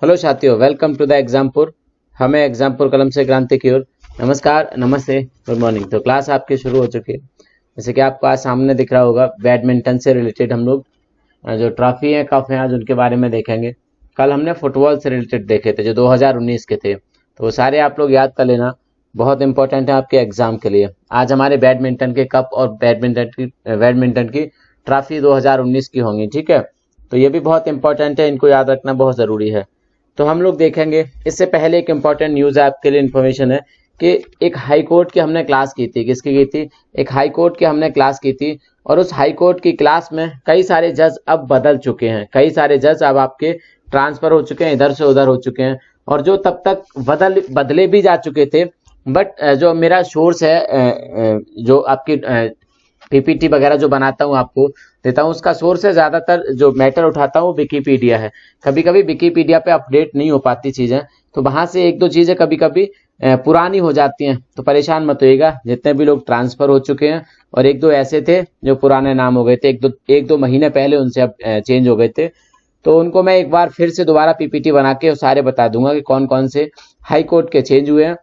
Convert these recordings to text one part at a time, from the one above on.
Hello साथियों, welcome to the Exampur. हमें एग्जामपुर कलम से क्रांति की ओर नमस्कार, नमस्ते, गुड मॉर्निंग। तो क्लास आपकी शुरू हो चुकी है। जैसे कि आपको आज सामने दिख रहा होगा, बैडमिंटन से रिलेटेड हम लोग जो ट्रॉफी है, कप है, आज उनके बारे में देखेंगे। कल हमने फुटबॉल से रिलेटेड देखे थे जो 2019 के थे, तो वो सारे आप लोग याद कर लेना, बहुत इंपॉर्टेंट है आपके एग्जाम के लिए। आज हमारे बैडमिंटन के कप और बैडमिंटन की ट्रॉफी 2019 की होंगी, ठीक है। तो ये भी बहुत इंपॉर्टेंट है, इनको याद रखना बहुत ज़रूरी है। तो हम लोग देखेंगे। इससे पहले एक इंपॉर्टेंट न्यूज़ आपके लिए इन्फॉर्मेशन है कि एक हाई कोर्ट की हमने क्लास की थी। किसकी की थी? एक हाई कोर्ट की हमने क्लास की थी, और उस हाई कोर्ट की क्लास में कई सारे जज अब बदल चुके हैं। कई सारे जज अब आपके ट्रांसफर हो चुके हैं, इधर से उधर हो चुके हैं, और जो तब तक बदले भी जा चुके थे। बट जो मेरा सोर्स है, जो आपकी पीपीटी वगैरह जो बनाता हूँ आपको देता हूँ, उसका सोर्स है, ज़्यादातर जो मैटर उठाता हूँ विकीपीडिया है। कभी कभी विकीपीडिया पे अपडेट नहीं हो पाती चीज़ें, तो वहाँ से एक दो चीज़ें कभी कभी पुरानी हो जाती हैं, तो परेशान मत होइएगा। जितने भी लोग ट्रांसफ़र हो चुके हैं और एक दो ऐसे थे जो पुराने नाम हो गए थे, एक दो महीने पहले उनसे अब चेंज हो गए थे, तो उनको मैं एक बार फिर से दोबारा पीपीटी बना के सारे बता दूंगा कि कौन कौन से हाई कोर्ट के चेंज हुए हैं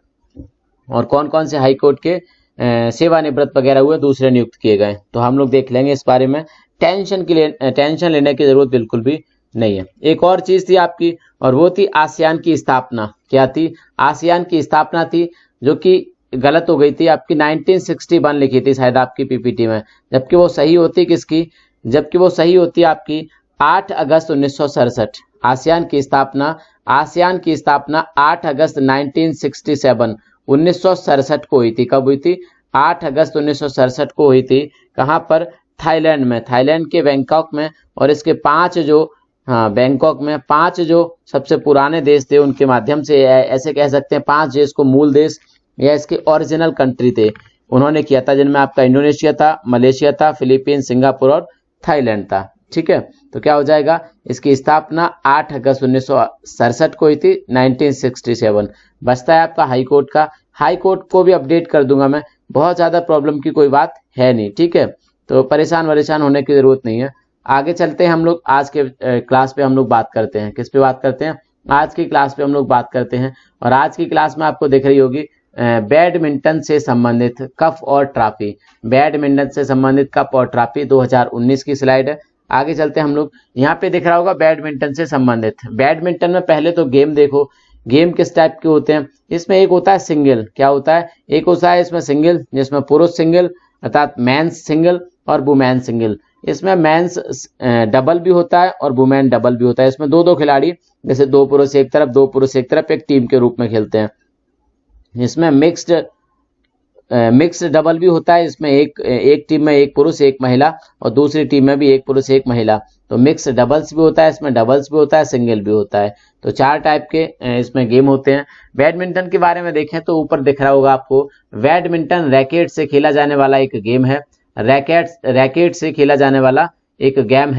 और कौन कौन से हाई कोर्ट के सेवानिवृत्त वगैरह हुए, दूसरे नियुक्त किए गए। तो हम लोग देख लेंगे इस बारे में। टेंशन लेने की जरूरत बिल्कुल भी नहीं है। एक और चीज थी आपकी, और वो थी आसियान की स्थापना। क्या थी? आसियान की स्थापना थी, जो कि गलत हो गई थी। आपकी 1961 लिखी थी शायद आपकी पीपीटी में, जबकि वो सही होती किसकी? जबकि वो सही होती आपकी 8 अगस्त 1967। आसियान की स्थापना 8 अगस्त 1967 को हुई थी। कब हुई थी? 8 अगस्त 1967 को हुई थी। कहाँ पर? थाईलैंड में, थाईलैंड के बैंकॉक में। और इसके बैंकॉक में 5 जो सबसे पुराने देश थे, उनके माध्यम से ऐसे कह सकते हैं 5 जो इसको मूल देश या इसके ओरिजिनल कंट्री थे, उन्होंने किया था, जिनमें आपका इंडोनेशिया था, मलेशिया था, फिलीपींस, सिंगापुर और थाईलैंड था, ठीक है। तो क्या हो जाएगा? इसकी स्थापना 8 अगस्त 1967 को हुई थी, 1967। बचता है आपका हाई कोर्ट का। हाई कोर्ट को भी अपडेट कर दूंगा मैं, बहुत ज़्यादा प्रॉब्लम की कोई बात है नहीं, ठीक है। तो परेशान होने की ज़रूरत नहीं है। आगे चलते हैं हम लोग। आज के क्लास पे हम लोग बात करते हैं। किस पे बात करते हैं? आज की क्लास पे हम लोग बात करते हैं, और आज की क्लास में आपको दिख रही होगी बैडमिंटन से संबंधित कप और ट्रॉफी। बैडमिंटन से संबंधित कप और ट्रॉफी 2019 की स्लाइड है। आगे चलते हैं हम लोग। यहाँ पे दिख रहा होगा बैडमिंटन से संबंधित। बैडमिंटन में पहले तो गेम देखो, गेम किस टाइप के होते हैं। इसमें एक होता है सिंगल। क्या होता है? एक होता है इसमें सिंगल, जिसमें पुरुष सिंगल अर्थात मेंस सिंगल और वुमेन सिंगल। इसमें मेंस डबल भी होता है और वुमेन डबल भी होता है। इसमें दो खिलाड़ी, जैसे 2 पुरुष एक तरफ, 2 पुरुष एक तरफ, एक टीम के रूप में खेलते हैं। इसमें मिक्स्ड डबल भी होता है। इसमें एक टीम में एक पुरुष एक महिला और दूसरी टीम में भी एक पुरुष एक महिला, तो मिक्स डबल्स भी होता है, इसमें डबल्स भी होता है, सिंगल भी होता है। तो 4 टाइप के इसमें गेम होते हैं। बैडमिंटन के बारे में देखें तो ऊपर दिख रहा होगा आपको, बैडमिंटन रैकेट से खेला जाने वाला एक गेम है। रैकेट से खेला जाने वाला एक गेम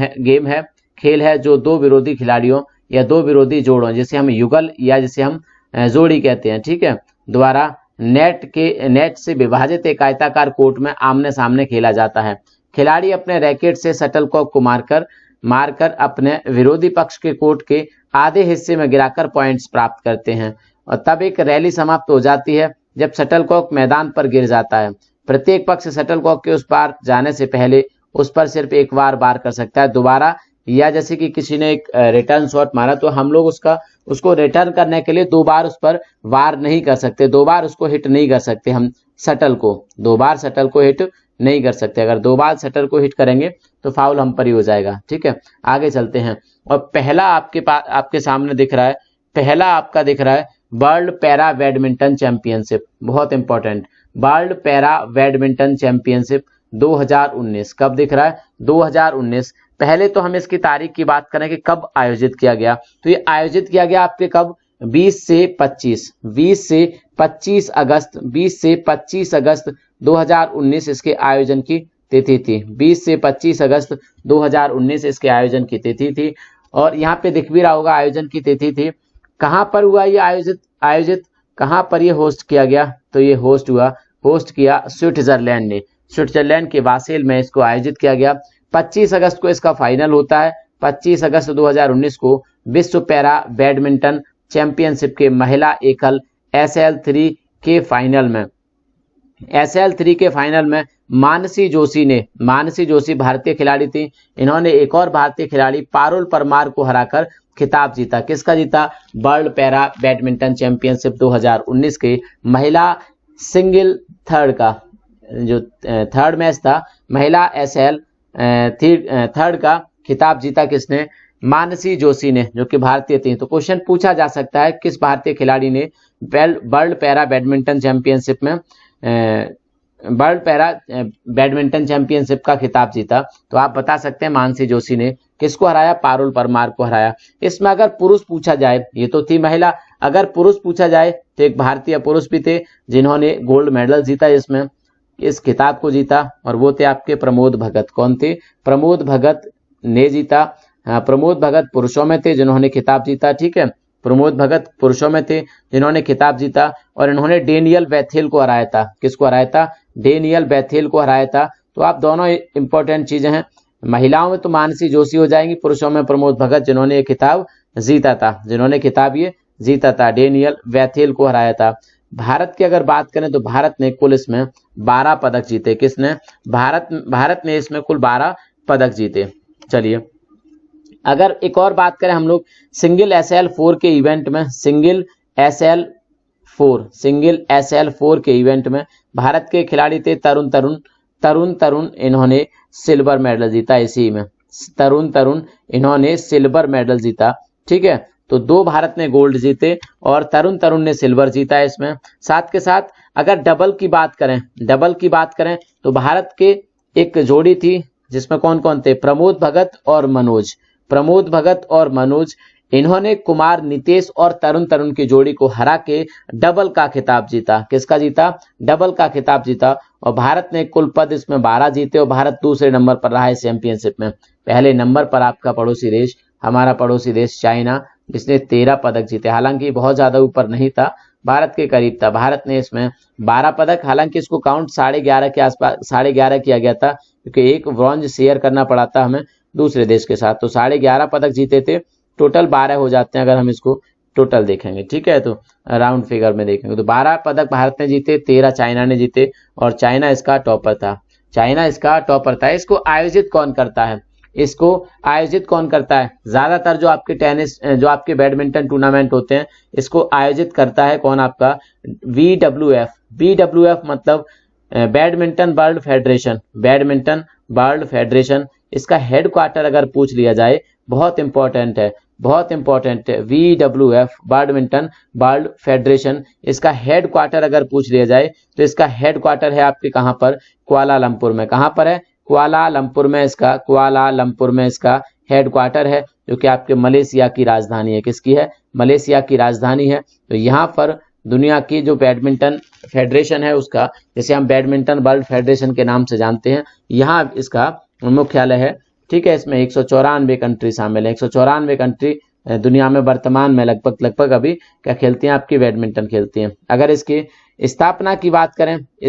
है, खेल है, जो 2 विरोधी खिलाड़ियों या 2 विरोधी जोड़ों, जिसे हम युगल या जिसे हम जोड़ी कहते हैं, ठीक है, द्वारा नेट से विभाजित एक आयताकार कोर्ट में आमने सामने खेला जाता है। खिलाड़ी अपने रैकेट से शटलकॉक को मारकर अपने विरोधी पक्ष के कोर्ट के आधे हिस्से में गिराकर पॉइंट्स प्राप्त करते हैं, और तब एक रैली समाप्त हो जाती है जब शटलकॉक मैदान पर गिर जाता है। प्रत्येक पक्ष शटलकॉक के उस पार जाने से पहले उस पर सिर्फ एक बार वार कर सकता है दोबारा, या जैसे कि किसी ने एक रिटर्न शॉट मारा तो हम लोग उसको रिटर्न करने के लिए 2 बार उस पर वार नहीं कर सकते, 2 बार उसको हिट नहीं कर सकते। हम 2 बार शटल को हिट नहीं कर सकते। अगर 2 बार शटल को हिट करेंगे तो फाउल हम पर ही हो जाएगा, ठीक है। आगे चलते हैं, और पहला आपके सामने दिख रहा है, पहला आपका दिख रहा है वर्ल्ड पैरा बैडमिंटन चैंपियनशिप। बहुत important, world para badminton championship 2019। कब दिख रहा है? 2019। पहले तो हम इसकी तारीख की बात करें कि कब आयोजित किया गया, तो ये आयोजित किया गया आपके कब? 20 से 25 अगस्त 2019 इसके आयोजन की तिथि थी। 20 से 25 अगस्त 2019 इसके आयोजन की तिथि थी। और यहाँ पे दिख भी रहा होगा आयोजन की तिथि थी। कहाँ पर हुआ ये आयोजित कहाँ पर ये होस्ट किया गया? तो ये होस्ट किया स्विट्जरलैंड ने। स्विट्जरलैंड के बासेल में इसको आयोजित किया गया। 25 अगस्त को इसका फाइनल होता है। 25 अगस्त 2019 को विश्व पैरा बैडमिंटन चैंपियनशिप के महिला एकल SL3 के फाइनल में SL3 के फाइनल में मानसी जोशी भारतीय खिलाड़ी थी। इन्होंने एक और भारतीय खिलाड़ी पारुल परमार को हराकर खिताब जीता। किसका जीता? वर्ल्ड पैरा बैडमिंटन चैंपियनशिप 2019 के महिला सिंगल थर्ड का जो थर्ड मैच था, महिला SL थर्ड का खिताब जीता किसने? मानसी जोशी ने, जो कि भारतीय थी। तो क्वेश्चन पूछा जा सकता है किस भारतीय खिलाड़ी ने वर्ल्ड पैरा बैडमिंटन चैंपियनशिप में वर्ल्ड पैरा बैडमिंटन चैंपियनशिप का खिताब जीता? तो आप बता सकते हैं मानसी जोशी ने। किसको हराया? पारुल परमार को हराया। इसमें अगर पुरुष पूछा जाए, ये तो थी महिला, अगर पुरुष पूछा जाए तो एक भारतीय पुरुष भी थे जिन्होंने गोल्ड मेडल जीता इसमें, इस खिताब को जीता, और वो थे आपके प्रमोद भगत। कौन थे? प्रमोद भगत ने जीता। प्रमोद भगत पुरुषों में थे जिन्होंने खिताब जीता, ठीक है। प्रमोद भगत पुरुषों में थे जिन्होंने खिताब जीता, और इन्होंने डेनियल बैथेल को हराया था। किसको हराया था? डेनियल बैथेल को हराया था। तो आप दोनों इंपॉर्टेंट चीजें हैं। महिलाओं में तो मानसी जोशी हो जाएंगी, पुरुषों में प्रमोद भगत जिन्होंने ये खिताब जीता था, डेनियल बैथेल को हराया था। भारत की अगर बात करें तो भारत ने कुल इसमें 12 पदक जीते। किसने? भारत ने इसमें कुल 12 पदक जीते। चलिए अगर एक और बात करें हम लोग सिंगल SL4 के इवेंट में, सिंगल SL4 के इवेंट में भारत के खिलाड़ी थे तरुण, इन्होंने सिल्वर मेडल जीता। इसी में तरुण इन्होंने सिल्वर मेडल जीता, ठीक है। तो 2 भारत ने गोल्ड जीते और तरुण ने सिल्वर जीता इसमें। साथ के साथ अगर डबल की बात करें तो भारत के एक जोड़ी थी जिसमें कौन कौन थे? प्रमोद भगत और मनोज, इन्होंने कुमार नितेश और तरुण की जोड़ी को हरा के डबल का खिताब जीता। किसका जीता? डबल का खिताब जीता। और भारत ने कुल पद इसमें 12 जीते और भारत दूसरे नंबर पर रहा है चैंपियनशिप में। पहले नंबर पर आपका हमारा पड़ोसी देश चाइना, जिसने 13 पदक जीते। हालांकि बहुत ज्यादा ऊपर नहीं था, भारत के करीब था। भारत ने इसमें 12 पदक, हालांकि इसको काउंट 11.5 के आसपास 11.5 किया गया था, क्योंकि एक ब्रॉन्ज शेयर करना पड़ा था हमें दूसरे देश के साथ। तो 11.5 पदक जीते थे, टोटल 12 हो जाते हैं अगर हम इसको टोटल देखेंगे, ठीक है। तो राउंड फिगर में देखेंगे तो 12 पदक भारत ने जीते, 13 चाइना ने जीते, और चाइना इसका टॉपर था। इसको आयोजित कौन करता है? ज्यादातर जो आपके बैडमिंटन टूर्नामेंट होते हैं, इसको आयोजित करता है कौन? आपका BWF मतलब बैडमिंटन वर्ल्ड फेडरेशन। इसका हेडक्वार्टर अगर पूछ लिया जाए, बहुत इंपॉर्टेंट है, BWF बैडमिंटन वर्ल्ड फेडरेशन। इसका हेडक्वार्टर अगर पूछ लिया जाए तो इसका हेडक्वार्टर है आपके कहां पर? कुआलालंपुर में। कहां पर है? कुआलालंपुर में इसका हेडक्वार्टर है, जो कि आपके मलेशिया की राजधानी है। किसकी है? मलेशिया की राजधानी है। तो यहाँ पर दुनिया की जो बैडमिंटन फेडरेशन है उसका, जैसे हम बैडमिंटन वर्ल्ड फेडरेशन के नाम से जानते हैं, यहाँ इसका मुख्यालय है, ठीक है। इसमें 194 कंट्री शामिल है। 194 कंट्री दुनिया में वर्तमान में लगभग अभी क्या खेलती हैं? आपकी बैडमिंटन खेलती हैं। अगर इसकी स्थापना की बात करें तो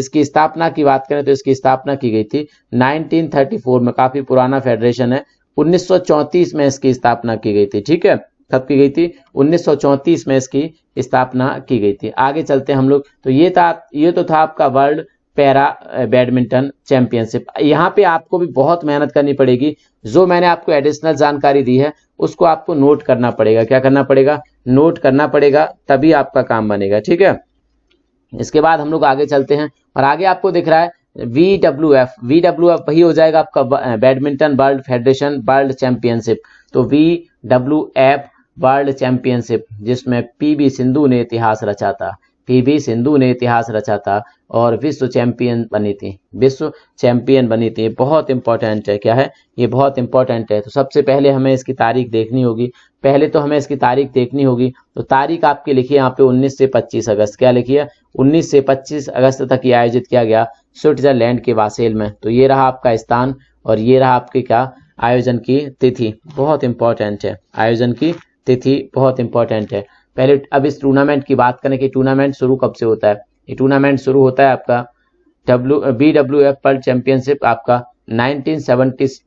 इसकी स्थापना की गई थी 1934 में। काफी पुराना फेडरेशन है। 1934 में इसकी स्थापना की गई थी, ठीक है। कब की गई थी? 1934 में इसकी स्थापना की गई थी। आगे चलते हैं हम लोग। तो ये तो था आपका वर्ल्ड पैरा बैडमिंटन चैंपियनशिप। यहाँ पे आपको भी बहुत मेहनत करनी पड़ेगी। जो मैंने आपको एडिशनल जानकारी दी है उसको आपको नोट करना पड़ेगा। क्या करना पड़ेगा? नोट करना पड़ेगा, तभी आपका काम बनेगा, ठीक है। इसके बाद हम लोग आगे चलते हैं और आगे आपको दिख रहा है VWF वही हो जाएगा आपका badminton world federation world championship. तो VWF वर्ल्ड चैंपियनशिप, जिसमें PV सिंधु ने इतिहास रचा था और विश्व चैंपियन बनी थी। बहुत इंपॉर्टेंट है। क्या है ये? बहुत इंपॉर्टेंट है। तो सबसे पहले हमें इसकी तारीख देखनी होगी। तो तारीख आपकी लिखिए यहाँ पे 19 से 25 अगस्त। क्या लिखिए? 19 से 25 अगस्त तक ये आयोजित किया गया स्विट्जरलैंड के बासेल में। तो ये रहा आपका स्थान और ये रहा आपकी क्या? आयोजन की तिथि। बहुत इंपॉर्टेंट है, आयोजन की तिथि बहुत इंपॉर्टेंट है। पहले अब इस टूर्नामेंट की बात करें कि टूर्नामेंट शुरू कब से होता है। ये टूर्नामेंट शुरू होता है आपका BWF वर्ल्ड चैंपियनशिप आपका 1970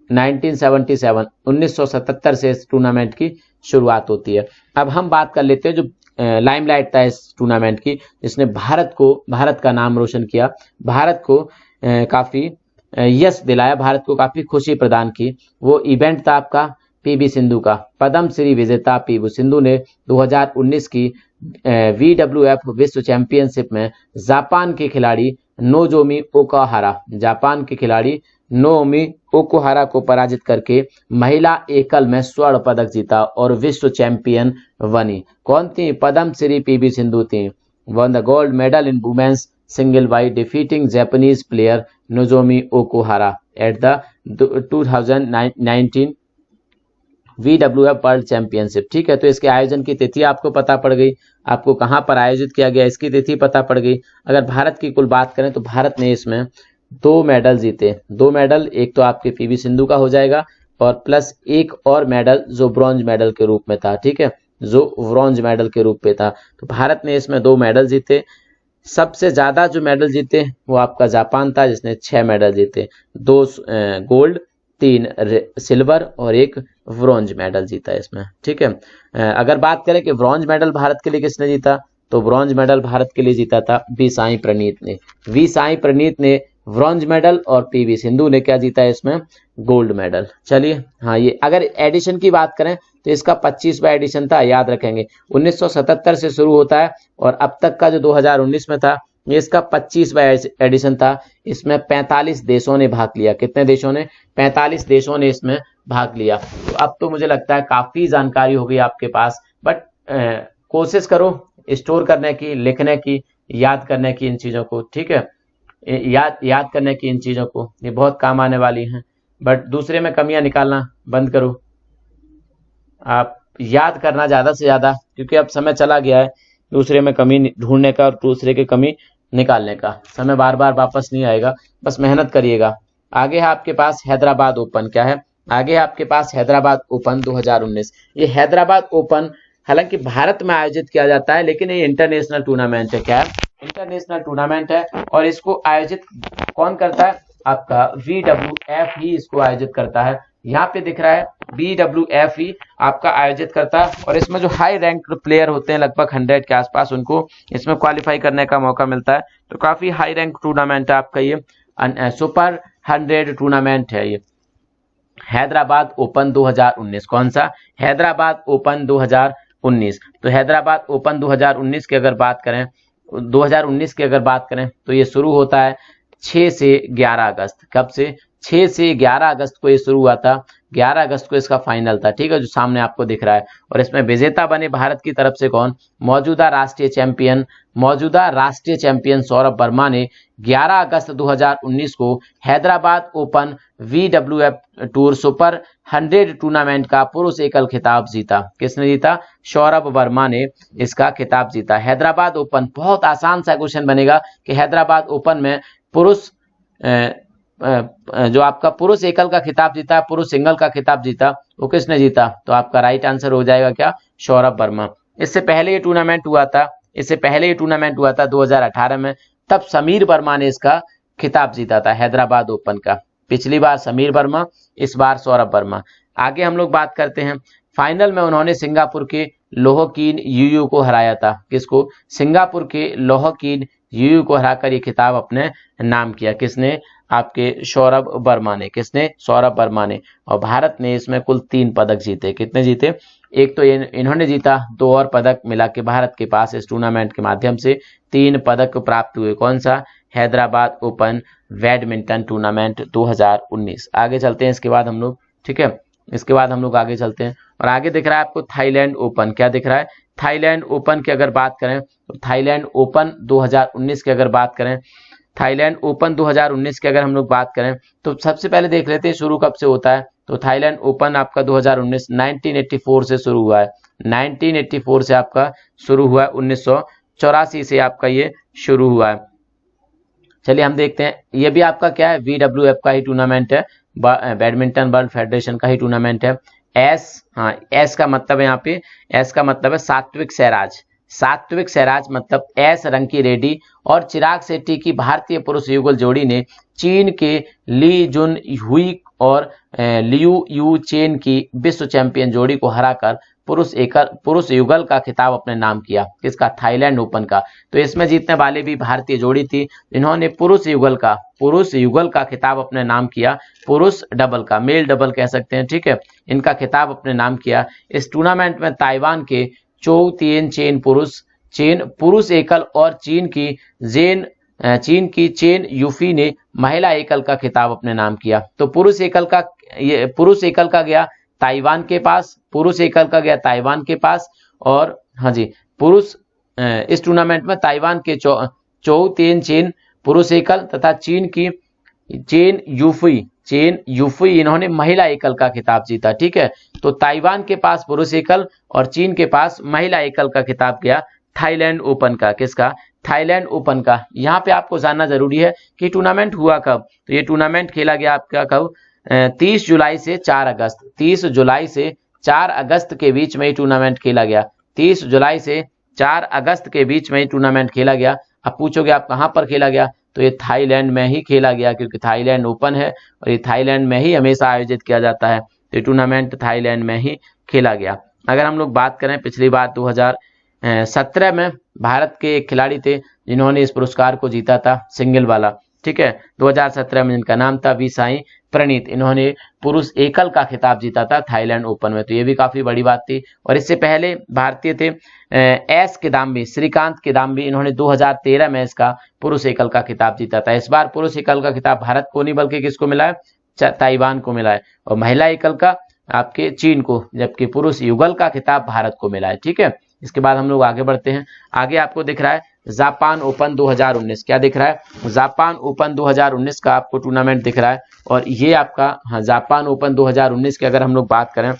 1977 1977 से इस टूर्नामेंट की शुरुआत होती है। अब हम बात कर लेते हैं जो लाइमलाइट था इस टूर्नामेंट की, जिसने भारत का नाम रोशन किया, भारत को काफी यश दिलाया, भारत को काफी खुशी प्रदान की। वो इवेंट था आपका पीवी सिंधु का। पद्म श्री विजेता पीवी सिंधु ने 2019 की VWF विश्व चैंपियनशिप में जापान के खिलाड़ी नोजोमी ओकुहारा को पराजित करके महिला एकल में स्वर्ण पदक जीता और विश्व चैंपियन बनी। कौन थी? पद्म श्री पीवी सिंधु थी। Won the gold medal in women's single by defeating Japanese player Nozomi Okuhara at the 2019 VWF world championship. ठीक है, तो इसके आयोजन की तिथि आपको पता पड़ गई, आपको कहां पर आयोजित किया गया इसकी तिथि पता पड़ गई। अगर भारत की कुल बात करें तो भारत ने इसमें 2 मेडल जीते। 2 मेडल, एक तो आपके पीवी सिंधु का हो जाएगा और प्लस एक और मेडल जो ब्रॉन्ज मेडल के रूप में था। ठीक है, जो ब्रॉन्ज मेडल के रूप में था, तो भारत ने इसमें 2 मेडल जीते। सबसे ज्यादा जो मेडल जीते वो आपका जापान था, जिसने 6 मेडल जीते, 2 गोल्ड, 3 सिल्वर और 1 ब्रॉन्ज मेडल जीता इसमें। ठीक है, अगर बात करें कि ब्रॉन्ज मेडल भारत के लिए किसने जीता, तो ब्रॉन्ज मेडल भारत के लिए जीता था वी साई प्रणीत ने ब्रॉन्ज मेडल और पीवी सिंधु ने क्या जीता है इसमें? Gold medal. चलिए, हाँ, ये अगर एडिशन की बात करें तो इसका 25वां एडिशन था, याद रखेंगे। 1977 से शुरू होता है और अब तक का जो 2019 में था ये इसका 25वां एडिशन था। इसमें 45 देशों ने भाग लिया। कितने देशों ने? 45 देशों ने इसमें भाग लिया। तो अब तो मुझे लगता है काफी जानकारी हो गई आपके पास, बट कोशिश करो स्टोर करने की, लिखने की, याद करने की इन चीजों को। ठीक है, याद करने की इन चीजों को, ये बहुत काम आने वाली हैं। बट दूसरे में कमियां निकालना बंद करो, आप याद करना ज्यादा से ज्यादा, क्योंकि अब समय चला गया है दूसरे में कमी ढूंढने का और दूसरे की कमी निकालने का। समय बार बार वापस नहीं आएगा, बस मेहनत करिएगा। आगे है आपके पास हैदराबाद ओपन। क्या है आगे? है आपके पास हैदराबाद ओपन 2019। ये हैदराबाद ओपन हालांकि भारत में आयोजित किया जाता है, लेकिन ये इंटरनेशनल टूर्नामेंट है। क्या है? इंटरनेशनल टूर्नामेंट है। और इसको आयोजित कौन करता है? आपका VWF ही इसको आयोजित करता है। यहाँ पे दिख रहा है VWF ही आपका आयोजित करता है। और इसमें जो हाई रैंक प्लेयर होते हैं लगभग 100 के आसपास, उनको इसमें क्वालिफाई करने का मौका मिलता है। तो काफी हाई रैंक टूर्नामेंट है आपका ये, सुपर 100 टूर्नामेंट है ये हैदराबाद ओपन 2019। कौन सा? हैदराबाद ओपन 2019। तो हैदराबाद ओपन 2019 की अगर बात करें, 2019 की अगर बात करें तो ये शुरू होता है 6 से 11 अगस्त। कब से? 6 से 11 अगस्त को ये शुरू हुआ था। 11 अगस्त को इसका फाइनल था। ठीक है, जो सामने आपको दिख रहा है। और इसमें विजेता बने भारत की तरफ से कौन? मौजूदा राष्ट्रीय चैंपियन सौरभ वर्मा ने 11 अगस्त 2019 को Hyderabad open VWF tour super 100 tournament का पुरुष एकल खिताब जीता। किसने जीता? सौरभ वर्मा ने इसका खिताब जीता। हैदराबाद ओपन, बहुत आसान सा क्वेश्चन बनेगा कि हैदराबाद ओपन में पुरुष जो आपका पुरुष एकल का खिताब जीता, पुरुष सिंगल का खिताब जीता, वो किसने जीता? तो आपका राइट आंसर हो जाएगा क्या? सौरभ वर्मा। इससे पहले ये टूर्नामेंट हुआ था 2018 में, तब समीर वर्मा ने इसका खिताब जीता था हैदराबाद ओपन का। पिछली बार समीर वर्मा, इस बार सौरभ वर्मा। आगे हम लोग बात करते हैं, फाइनल में उन्होंने सिंगापुर के लोह कीन यूयू को हराया था। किसको? सिंगापुर के लोह कीन यूयू को हराकर ये खिताब अपने नाम किया। किसने? आपके सौरभ वर्मा ने। किसने? सौरभ वर्मा ने। और भारत ने इसमें कुल 3 पदक जीते। कितने जीते? एक तो इन्होंने जीता, 2 और पदक मिला के भारत के पास इस टूर्नामेंट के माध्यम से 3 पदक प्राप्त हुए। कौन सा? Hyderabad open badminton tournament 2019। आगे चलते हैं इसके बाद हम लोग। ठीक है, इसके बाद हम लोग आगे चलते हैं और आगे दिख रहा है आपको थाईलैंड ओपन। क्या दिख रहा है? थाईलैंड ओपन की अगर बात करें तो थाईलैंड ओपन 2019 की अगर बात करें, थाईलैंड ओपन 2019 की अगर हम लोग बात करें तो सबसे पहले देख लेते हैं शुरू कब से होता है। तो थाईलैंड ओपन आपका 2019 1984 से शुरू हुआ है। 1984 से आपका शुरू हुआ है, 1984 से आपका ये शुरू हुआ है। चलिए हम देखते हैं, ये भी आपका क्या है? VWF का ही टूर्नामेंट है, बैडमिंटन वर्ल्ड फेडरेशन का ही टूर्नामेंट है। एस का मतलब है यहाँ पे, एस का मतलब है सात्विक सैराज। सात्विक सैराज मतलब एस रंकी रेड्डी और चिराग शेट्टी की भारतीय पुरुष युगल जोड़ी ने चीन के ली जुन हुई और लियू यू चेन की विश्व चैंपियन जोड़ी को हराकर पुरुष युगल का खिताब अपने नाम किया। किसका? थाईलैंड ओपन का। तो इसमें जीतने वाले भी भारतीय जोड़ी थी, इन्होंने पुरुष युगल का खिताब अपने नाम किया, पुरुष डबल का, मेल डबल कह सकते हैं, ठीक है, इनका खिताब अपने नाम किया। इस टूर्नामेंट में ताइवान के चोउ तिएन चेन पुरुष एकल और चीन की चेन यूफी ने महिला एकल का खिताब अपने नाम किया। तो पुरुष एकल का गया ताइवान के पास, और हाँ जी, इस टूर्नामेंट में ताइवान के चोउ तिएन चेन पुरुष एकल तथा चीन की चेन यूफी इन्होंने महिला एकल का खिताब जीता। ठीक है, तो ताइवान के पास पुरुष एकल और चीन के पास महिला एकल का खिताब गया थाईलैंड ओपन का। किसका? थाईलैंड ओपन का। यहाँ पे आपको जानना जरूरी है कि टूर्नामेंट हुआ कब। तो ये टूर्नामेंट खेला गया आपका कब? 30 जुलाई से 4 अगस्त। 30 जुलाई से 4 अगस्त के बीच में ये टूर्नामेंट खेला गया। 30 जुलाई से 4 अगस्त के बीच में ये टूर्नामेंट खेला गया। अब पूछोगे आप कहाँ पर खेला गया? तो ये थाईलैंड में ही खेला गया, क्योंकि थाईलैंड ओपन है और ये थाईलैंड में ही हमेशा आयोजित किया जाता है। तो ये टूर्नामेंट थाईलैंड में ही खेला गया। अगर हम लोग बात करें पिछली बार 2017 में भारत के एक खिलाड़ी थे जिन्होंने इस पुरस्कार को जीता था, सिंगल वाला। ठीक है, 2017 में जिनका नाम था वी साई प्रणीत, इन्होंने पुरुष एकल का खिताब जीता था थाईलैंड ओपन में। तो ये भी काफी बड़ी बात थी। और इससे पहले भारतीय थे श्रीकांत किदाम्बी, इन्होंने 2013 में इसका पुरुष एकल का खिताब जीता था। इस बार पुरुष एकल का खिताब भारत को नहीं बल्कि किसको मिला है? ताइवान को मिला है। और महिला एकल का आपके चीन को, जबकि पुरुष युगल का खिताब भारत को मिला है। ठीक है, इसके बाद हम लोग आगे बढ़ते हैं। आगे आपको दिख रहा है जापान ओपन 2019। क्या दिख रहा है? जापान ओपन 2019 का आपको टूर्नामेंट दिख रहा है। और ये आपका जापान ओपन 2019 की अगर हम लोग बात करें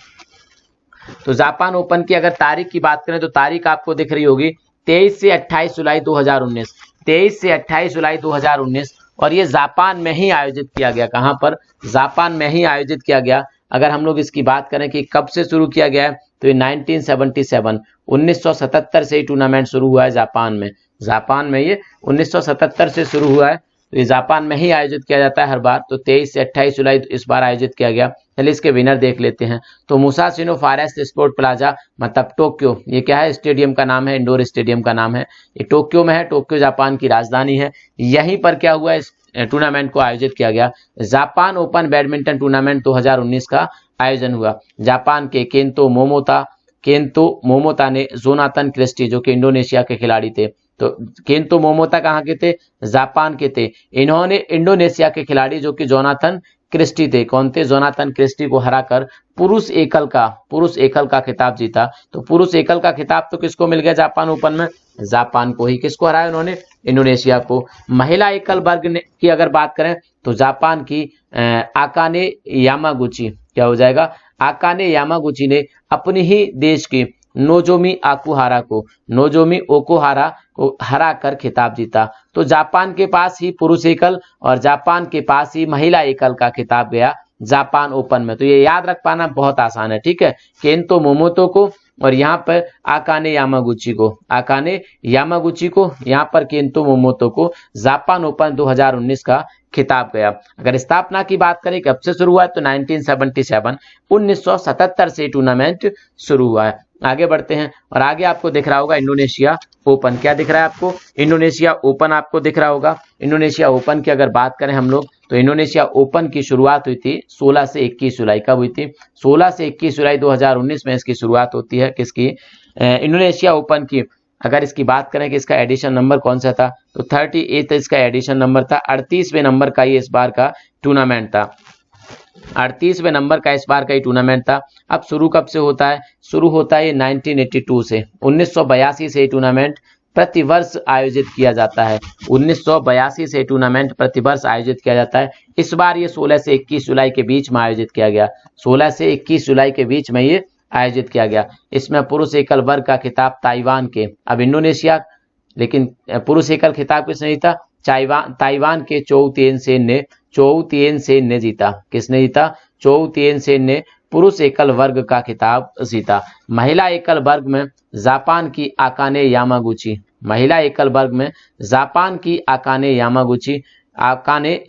तो जापान ओपन की अगर तारीख की बात करें तो तारीख आपको दिख रही होगी 23 से 28 जुलाई 2019। 23 से 28 जुलाई 2019। और ये जापान में ही आयोजित किया गया। कहां पर? जापान में ही आयोजित किया गया। अगर हम लोग इसकी बात करें कि कब से शुरू किया गया है तो ये 1977 से ही टूर्नामेंट शुरू हुआ है जापान में ये 1977 से शुरू हुआ है। तो ये जापान में ही आयोजित किया जाता है हर बार। तो 23 से 28 जुलाई इस बार आयोजित किया गया। चलिए इसके विनर देख लेते हैं। तो मुसाशिनो फॉरेस्ट स्पोर्ट प्लाजा मतलब टोक्यो, ये क्या है? स्टेडियम का नाम है, इंडोर स्टेडियम का नाम है। ये टोक्यो में है, टोक्यो जापान की राजधानी है। यहीं पर क्या हुआ? इस टूर्नामेंट को आयोजित किया गया। जापान ओपन बैडमिंटन टूर्नामेंट 2019 का आयोजन हुआ। जापान के केंतो मोमोता ने जोनाथन क्रिस्टी, जो कि इंडोनेशिया के खिलाड़ी थे, तो केंतो मोमोता कहाँ के थे? जापान के थे। इन्होंने इंडोनेशिया के खिलाड़ी जो कि जोनाथन क्रिस्टी थे, कौन थे? जोनाथन क्रिस्टी को हराकर पुरुष एकल का खिताब जीता। तो पुरुष एकल का खिताब तो किसको मिल गया जापान ओपन में? जापान को ही। किसको हराया उन्होंने? इंडोनेशिया को। महिला एकल वर्ग की अगर बात करें तो जापान की आकाने यामागुची, क्या हो जाएगा? आकाने यामागुची ने अपने ही देश के नोजोमी ओकुहारा को हराकर खिताब जीता। तो जापान के पास ही पुरुष एकल और जापान के पास ही महिला एकल का खिताब गया जापान ओपन में। तो ये याद रख पाना बहुत आसान है। ठीक है, केंतो मोमोतो को और यहाँ पर आकाने यामागुची को यहाँ पर केंतो मोमोतो को जापान ओपन 2019 का खिताब गया। अगर स्थापना की बात करें कब से शुरू हुआ है तो 1977 से टूर्नामेंट शुरू हुआ है। आगे बढ़ते हैं और आगे आपको दिख रहा होगा इंडोनेशिया ओपन। क्या दिख रहा है आपको? इंडोनेशिया ओपन आपको दिख रहा होगा। इंडोनेशिया ओपन की अगर बात करें हम लोग तो इंडोनेशिया ओपन की शुरुआत हुई थी 16 से 21 जुलाई। कब हुई थी? 16 से 21 जुलाई 2019 में इसकी शुरुआत होती है। किसकी? इंडोनेशिया ओपन की। अगर इसकी बात करें कि इसका एडिशन नंबर कौन सा था तो 38 इसका एडिशन नंबर था। 38वें नंबर का ये इस बार का टूर्नामेंट था। 38वें नंबर का इस बार का ही टूर्नामेंट था। अब शुरू कब से होता है? शुरू होता है 1982 से। 1982 से टूर्नामेंट प्रतिवर्ष आयोजित किया जाता है। 1982 से टूर्नामेंट प्रतिवर्ष आयोजित किया जाता है। इस बार ये 16 से 21 जुलाई के बीच में आयोजित किया गया। 16 से 21 जुलाई के बीच में ये आयोजित किया गया। इसमें पुरुष एकल वर्ग का खिताब ताइवान के, अब इंडोनेशिया, लेकिन पुरुष एकल खिताब किसने जीता? ताइवान के चोउ तिएन सेन ने जीता। किसने जीता? चोउ तिएन सेन ने पुरुष एकल वर्ग का खिताब जीता। महिला एकल वर्ग में जापान की आकाने यामागुची, महिला एकल वर्ग में जापान की आकाने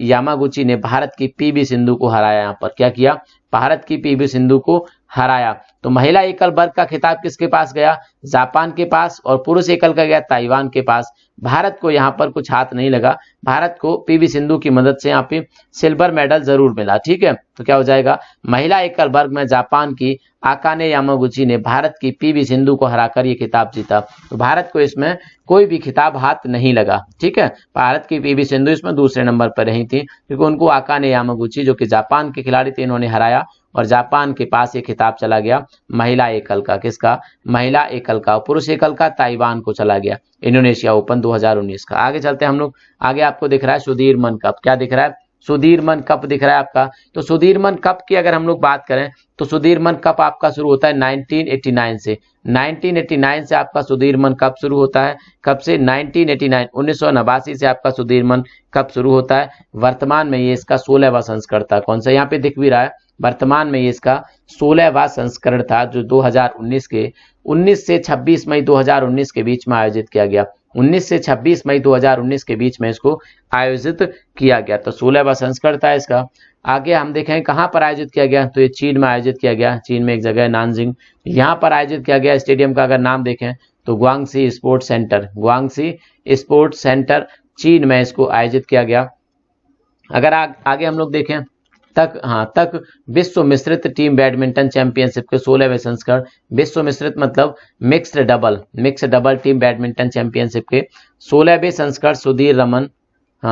यामागुची ने भारत की पीवी सिंधु को हराया। यहाँ पर क्या किया, भारत की पीवी सिंधु को हराया। तो महिला एकल वर्ग का खिताब किसके पास गया, जापान के पास, और पुरुष एकल का गया ताइवान के पास। भारत को यहाँ पर कुछ हाथ नहीं लगा, भारत को पीवी सिंधु की मदद से यहाँ पे सिल्वर मेडल जरूर मिला। ठीक है, तो क्या हो जाएगा, महिला एकल वर्ग में जापान की आकाने यामागुची ने भारत की पीवी सिंधु को हराकर ये खिताब जीता। तो भारत को इसमें कोई भी खिताब हाथ नहीं लगा। ठीक है, भारत की पीवी सिंधु इसमें दूसरे नंबर पर रही थी, क्योंकि उनको आकाने यामागुची जो कि जापान के खिलाड़ी थे इन्होंने हराया, और जापान के पास ये खिताब चला गया महिला एकल का। किसका, महिला एकल का। पुरुष एकल का ताइवान को चला गया, इंडोनेशिया ओपन 2019 का। आगे चलते हैं हम लोग, आगे आपको दिख रहा है सुधीरमन कप। क्या दिख रहा है, सुधीरमन कप दिख रहा है आपका। तो सुधीरमन कप की अगर हम लोग बात करें तो सुधीरमन कप आपका शुरू होता है 1989 से। 1989 से आपका सुधीरमन कप शुरू होता है। कब से, 1989, 1989 से आपका सुधीरमन कप शुरू होता है। वर्तमान में ये इसका 16वां संस्करण था। कौन सा, यहाँ पे दिख भी रहा है, वर्तमान में ये इसका 16वां संस्करण था, जो 2019 के 19 से 26 मई 2019 के बीच में आयोजित किया गया। 19 से 26 मई 2019 के बीच में इसको आयोजित किया गया। तो 16वां संस्करण था इसका। आगे हम देखें कहाँ पर आयोजित किया गया, तो ये चीन में आयोजित किया गया। चीन में एक जगह है नानजिंग, यहाँ पर आयोजित किया गया। स्टेडियम का अगर नाम देखें तो ग्वांगसी स्पोर्ट्स सेंटर, ग्वांगसी स्पोर्ट्स सेंटर चीन में इसको आयोजित किया गया। अगर आगे हम लोग देखें तक विश्व मिश्रित टीम बैडमिंटन चैंपियनशिप के 16वें संस्करण, विश्व मिश्रित मतलब mixed double team badminton championship के 16वें संस्करण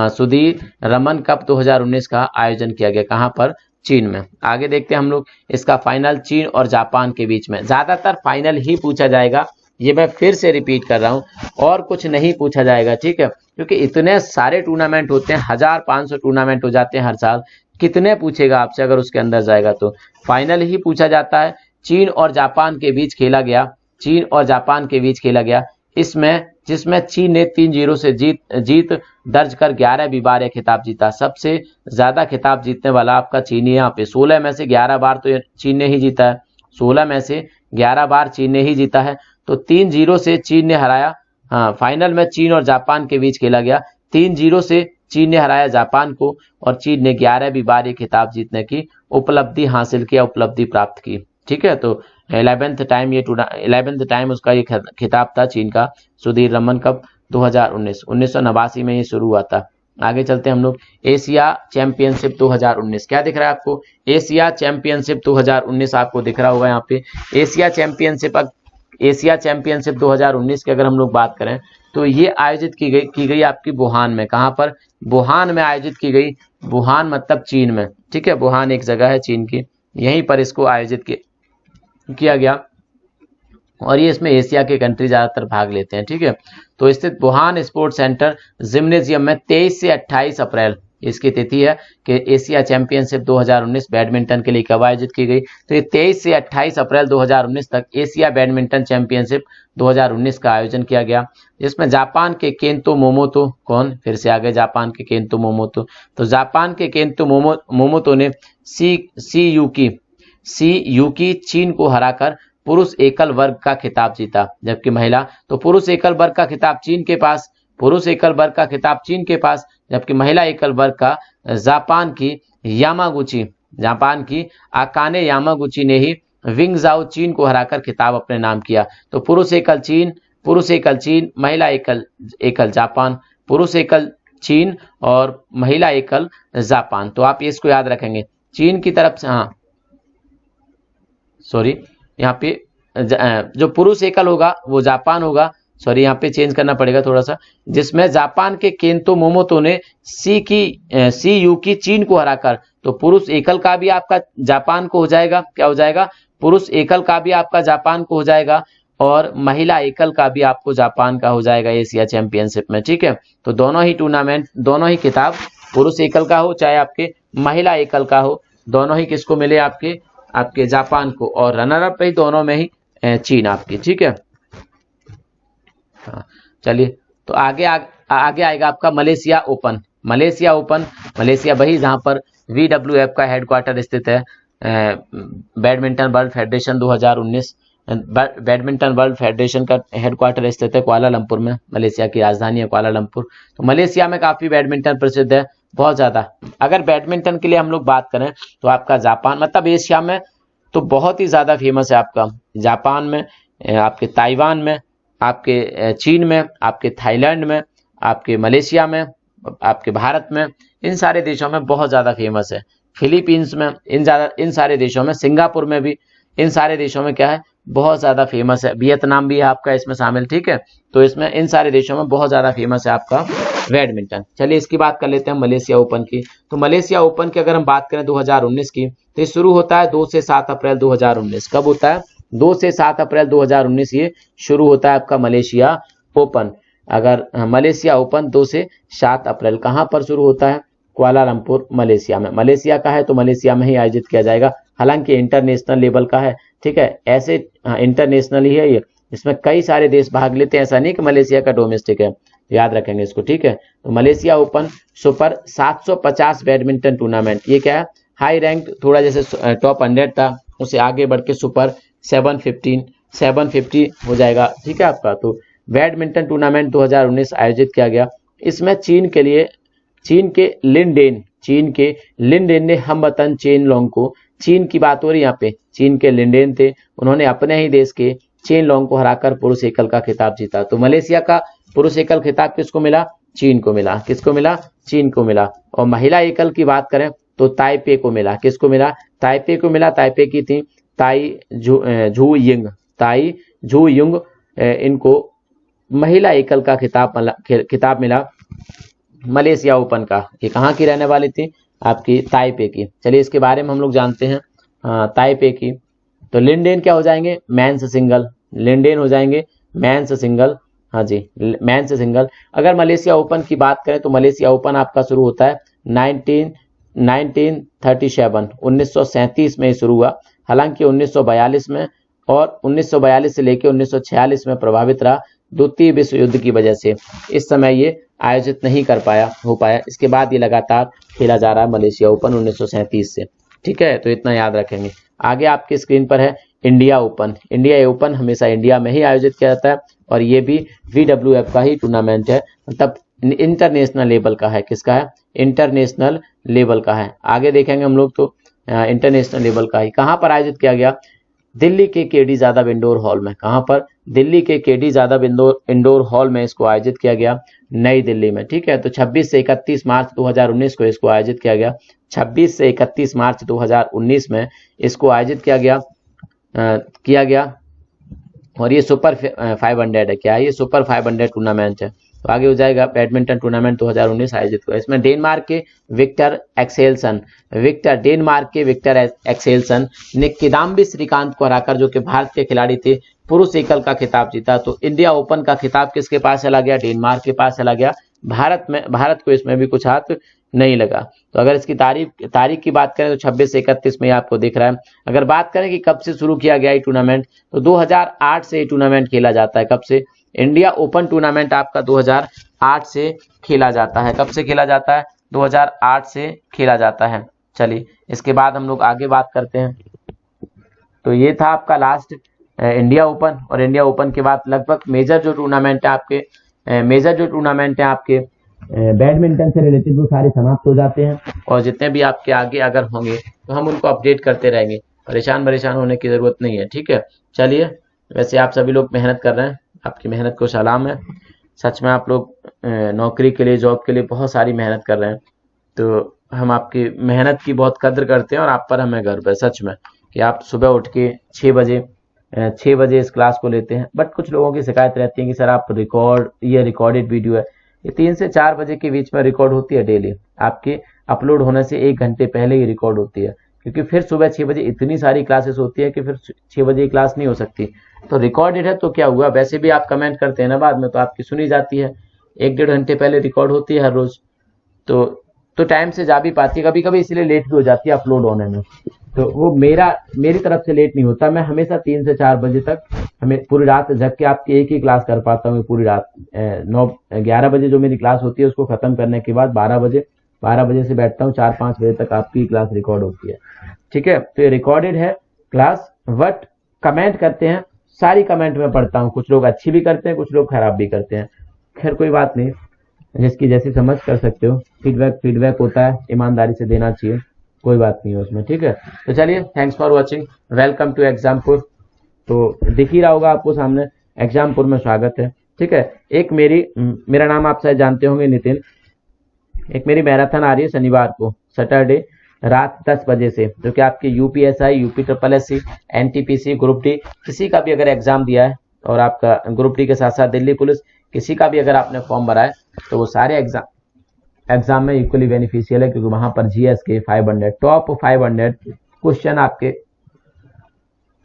सुधीर रमन कप 2019 का आयोजन किया गया। कहां पर, चीन में। आगे देखते हैं हम लोग इसका फाइनल चीन और जापान के बीच में। ज्यादातर फाइनल ही पूछा जाएगा, ये मैं फिर से रिपीट कर रहा हूं, और कुछ नहीं पूछा जाएगा। ठीक है, क्योंकि इतने सारे टूर्नामेंट होते हैं, 1500 टूर्नामेंट हो जाते हैं हर साल, कितने पूछेगा आपसे अगर उसके अंदर जाएगा। तो फाइनल ही पूछा जाता है। चीन और जापान के बीच खेला गया, चीन और जापान के बीच खेला गया, इसमें जिसमें चीन ने 3-0 से जीत दर्ज कर 11वीं बार यह खिताब जीता। सबसे ज्यादा खिताब जीतने वाला आपका चीन है। यहाँ पे 16 में से 11 बार तो चीन ने ही जीता है, 16 में से 11 बार चीन ने ही जीता है। तो 3-0 से चीन ने हराया। हाँ, फाइनल में चीन और जापान के बीच खेला गया, 3-0 से चीन ने हराया जापान को, और चीन ने 11वीं बार ये खिताब जीतने की उपलब्धि हासिल किया, उपलब्धि प्राप्त की। ठीक है, तो 11th टाइम उसका ये खिताब था चीन का, सुधीर रमन कप 2019, 1989 में ये शुरू हुआ था। आगे चलते हैं हम लोग, एशिया चैंपियनशिप 2019। क्या दिख रहा है आपको, एशिया चैंपियनशिप 2019 आपको दिख रहा होगा यहाँ पे। एशिया चैंपियनशिप 2019 की अगर हम लोग बात करें तो ये आयोजित की गई आपकी वुहान में। कहां पर, वुहान में आयोजित की गई। वुहान मतलब चीन में। ठीक है, वुहान एक जगह है चीन की, यहीं पर इसको आयोजित किया गया, और ये इसमें एशिया के कंट्री ज्यादातर भाग लेते हैं। ठीक है, तो स्थित वुहान स्पोर्ट्स सेंटर जिम्नेजियम में 23 से 28 अप्रैल इसकी तिथि है कि एशिया चैंपियनशिप 2019 बैडमिंटन के लिए कब आयोजित की गई। तो ये 23 से 28 अप्रैल 2019 तक एशिया बैडमिंटन चैंपियनशिप 2019 का आयोजन किया गया, जिसमें जापान के केंतो मोमोतो, कौन, फिर से आ गए जापान के केंतो मोमोतो। तो जापान के केंतो मोमोतो ने सी यूकी चीन को हराकर पुरुष एकल वर्ग का खिताब जीता। जबकि महिला, तो पुरुष एकल वर्ग का खिताब चीन के पास, पुरुष एकल वर्ग का खिताब चीन के पास, जबकि महिला एकल वर्ग का जापान की आकाने यामागुची ने ही विंगजाओ चीन को हराकर खिताब अपने नाम किया। तो पुरुष एकल चीन, महिला एकल जापान, पुरुष एकल चीन और महिला एकल जापान। तो आप इसको याद रखेंगे, चीन की तरफ से, हाँ सॉरी, यहाँ पे जो पुरुष एकल होगा वो जापान होगा, सॉरी यहाँ पे चेंज करना पड़ेगा थोड़ा सा, जिसमें जापान के केंतो मोमोतो ने सी यूकी चीन को हराकर, तो पुरुष एकल का भी आपका जापान को हो जाएगा, क्या हो जाएगा, पुरुष एकल का भी आपका जापान को हो जाएगा, और महिला एकल का भी आपको जापान का हो जाएगा एशिया चैंपियनशिप में। ठीक है, तो दोनों ही टूर्नामेंट, दोनों ही खिताब, पुरुष एकल का हो चाहे आपके महिला एकल का हो, दोनों ही किसको मिले, आपके जापान को, और रनर अप ही दोनों में ही चीन आपकी। ठीक है, हाँ चलिए, तो आगे आएगा आपका मलेशिया ओपन। मलेशिया वही जहां पर VWF का हेडक्वार्टर स्थित है, badminton world federation 2019, badminton world federation का हेडक्वार्टर स्थित है कुआलालंपुर में, मलेशिया की राजधानी है कुआलालंपुर। तो मलेशिया में काफी बैडमिंटन प्रसिद्ध है, बहुत ज्यादा। अगर बैडमिंटन के लिए हम लोग बात करें तो आपका जापान, मतलब एशिया में तो बहुत ही ज्यादा फेमस है आपका जापान में, आपके ताइवान में, आपके चीन में, आपके थाईलैंड में, आपके मलेशिया में, आपके भारत में, इन सारे देशों में बहुत ज्यादा फेमस है। फिलीपींस में, इन सारे देशों में, सिंगापुर में भी, इन सारे देशों में क्या है, बहुत ज्यादा फेमस है। वियतनाम भी है आपका इसमें शामिल, ठीक है। तो इसमें इन सारे देशों में बहुत ज्यादा फेमस है आपका बैडमिंटन। चलिए इसकी बात कर लेते हैं मलेशिया ओपन की। तो मलेशिया ओपन की अगर हम बात करें 2019 की, तो ये शुरू होता है 2 से 7 अप्रैल 2019। कब होता है? 2 से 7 अप्रैल 2019 ये शुरू होता है आपका मलेशिया ओपन। अगर मलेशिया ओपन 2 से 7 अप्रैल कहां पर शुरू होता है? कुआलालंपुर मलेशिया में। मलेशिया का है तो मलेशिया में ही आयोजित किया जाएगा, हालांकि इंटरनेशनल लेवल का है, ठीक है। ऐसे इंटरनेशनल ही है ये, इसमें कई सारे देश भाग लेते हैं, ऐसा नहीं कि मलेशिया का डोमेस्टिक है, याद रखेंगे इसको, ठीक है। तो Malaysia open super 750 badminton tournament, ये क्या है, हाई रैंक, थोड़ा जैसे टॉप 100 था, उसे आगे बढ़ के सुपर 750 हो जाएगा, ठीक है आपका। तो बैडमिंटन टूर्नामेंट 2019 आयोजित किया गया। इसमें चीन के लिनडेन ने हमवतन चेन लोंग को, चीन की बात हो रही है यहाँ पे, चीन के लिनडेन थे, उन्होंने अपने ही देश के चेन लोंग को हराकर पुरुष एकल का खिताब जीता। तो मलेशिया का पुरुष एकल खिताब किसको मिला? चीन को मिला। किसको मिला? चीन को मिला। और महिला एकल की बात करें तो ताइपे को मिला। किसको मिला? ताइपे को मिला। ताइपे की थी ताई झू युंग, इनको महिला एकल का खिताब मिला मलेशिया ओपन का। ये कहाँ की रहने वाली थी? आपकी ताइपे की। चलिए इसके बारे में हम लोग जानते हैं, ताइपे की। तो लिनडेन क्या हो जाएंगे? Men's single. लिनडेन हो जाएंगे मेंस सिंगल, हाँ जी, मेंस सिंगल। अगर मलेशिया ओपन की बात करें तो मलेशिया ओपन आपका शुरू होता है 1937 में शुरू हुआ, हालांकि 1942 में और 1942 से लेकर 1946 में प्रभावित रहा द्वितीय विश्व युद्ध की वजह से। इस समय ये आयोजित नहीं हो पाया। इसके बाद ये लगातार खेला जा रहा है मलेशिया ओपन 1937 से, ठीक है। तो इतना याद रखेंगे। आगे आपकी स्क्रीन पर है इंडिया ओपन। इंडिया ओपन हमेशा इंडिया में ही आयोजित किया जाता है और ये भी VWF का ही टूर्नामेंट है, मतलब इंटरनेशनल लेवल का है। किसका है? इंटरनेशनल लेवल का है। आगे देखेंगे हम लोग तो इंटरनेशनल लेवल का ही। कहाँ पर आयोजित किया गया? दिल्ली के केडी जादव इंडोर हॉल में। कहाँ पर? दिल्ली के केडी जादव इंडोर हॉल में इसको आयोजित किया गया, नई दिल्ली में, ठीक है। तो 26 से 31 मार्च 2019 को इसको आयोजित किया गया। 26 से 31 मार्च 2019 में इसको आयोजित किया गया और ये सुपर 500 है। क्या है? ये सुपर 500 टूर्नामेंट है। तो आगे हो जाएगा बैडमिंटन टूर्नामेंट 2019 आयोजित हुआ। इसमें डेनमार्क के विक्टर एक्सेल्सन ने किदाम्बी श्रीकांत को हराकर, जो कि भारत के खिलाड़ी थे, पुरुष एकल का खिताब जीता। तो इंडिया ओपन का खिताब किसके पास चला गया? डेनमार्क के पास चला गया। भारत को इसमें भी कुछ हाथ नहीं लगा। तो अगर इसकी तारीख की बात करें तो 26 से 31 में आपको दिख रहा है। अगर बात करें कि कब से शुरू किया गया ये टूर्नामेंट, तो 2008 से ये टूर्नामेंट खेला जाता है। कब से? इंडिया ओपन टूर्नामेंट आपका 2008 से खेला जाता है। कब से खेला जाता है? 2008 से खेला जाता है। चलिए इसके बाद हम लोग आगे बात करते हैं। तो ये था आपका लास्ट इंडिया ओपन। और इंडिया ओपन के बाद लगभग मेजर जो टूर्नामेंट है आपके बैडमिंटन से रिलेटेड वो सारे समाप्त हो जाते हैं, और जितने भी आपके आगे अगर होंगे तो हम उनको अपडेट करते रहेंगे। परेशान होने की जरूरत नहीं है, ठीक है। चलिए, वैसे आप सभी लोग मेहनत कर रहे हैं, आपकी मेहनत को सलाम है। सच में आप लोग नौकरी के लिए, जॉब के लिए बहुत सारी मेहनत कर रहे हैं, तो हम आपकी मेहनत की बहुत कद्र करते हैं और आप पर हमें गर्व है सच में कि आप सुबह उठ के 6 बजे इस क्लास को लेते हैं। बट कुछ लोगों की शिकायत रहती है कि सर आप रिकॉर्डेड वीडियो है, ये 3 से 4 बजे के बीच में रिकॉर्ड होती है डेली, आपके अपलोड होने से 1 घंटे पहले ही रिकॉर्ड होती है, क्योंकि फिर सुबह 6 बजे इतनी सारी क्लासेस होती है कि फिर 6 बजे क्लास नहीं हो सकती। तो रिकॉर्डेड है तो क्या हुआ, वैसे भी आप कमेंट करते हैं ना बाद में, तो आपकी सुनी जाती है। 1-1.5 घंटे पहले रिकॉर्ड होती है हर रोज, तो टाइम से जा भी पाती है। कभी कभी इसलिए लेट भी हो जाती है अपलोड होने में, तो वो मेरी तरफ से लेट नहीं होता। मैं हमेशा 3 से 4 बजे तक हमें पूरी रात जग के आपकी एक ही क्लास कर पाता हूँ पूरी रात। 11 बजे जो मेरी क्लास होती है उसको खत्म करने के बाद 12 बजे 12 बजे से बैठता हूँ, 4-5 बजे तक आपकी क्लास रिकॉर्ड होती है। ठीक है, तो ये रिकॉर्डेड है क्लास, बट कमेंट करते हैं, सारी कमेंट में पढ़ता हूँ, कुछ लोग अच्छी भी करते हैं, कुछ लोग खराब भी करते हैं। खैर कोई बात नहीं, जिसकी जैसी समझ कर सकते हो। फीडबैक होता है, ईमानदारी से देना चाहिए, कोई बात नहीं है उसमें। ठीक है, तो चलिए, thanks for watching, welcome to Exampur. तो दिख ही रहा होगा आपको सामने, एग्जामपुर में स्वागत है। ठीक है, एक मेरा नाम आप शायद जानते होंगे, नितिन। एक मेरी मैराथन आ रही है शनिवार को, सैटरडे रात 10 बजे से, जो कि आपके UPSI, UPSC, NTPC, group D, किसी का भी अगर एग्जाम दिया है, और आपका ग्रुप डी के साथ साथ दिल्ली पुलिस, किसी का भी अगर आपने फॉर्म भरा है, तो वो सारे एग्जाम में इक्वली बेनिफिशियल है, क्योंकि वहां पर जीएस के 500 टॉप 500 क्वेश्चन आपके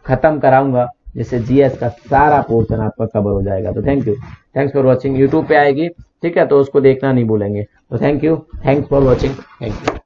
खत्म कराऊंगा, जिससे जीएस का सारा पोर्शन आपका कवर हो जाएगा। तो थैंक्स फॉर वॉचिंग। यूट्यूब पे आएगी, ठीक है, तो उसको देखना नहीं भूलेंगे। तो thanks for watching, thank you.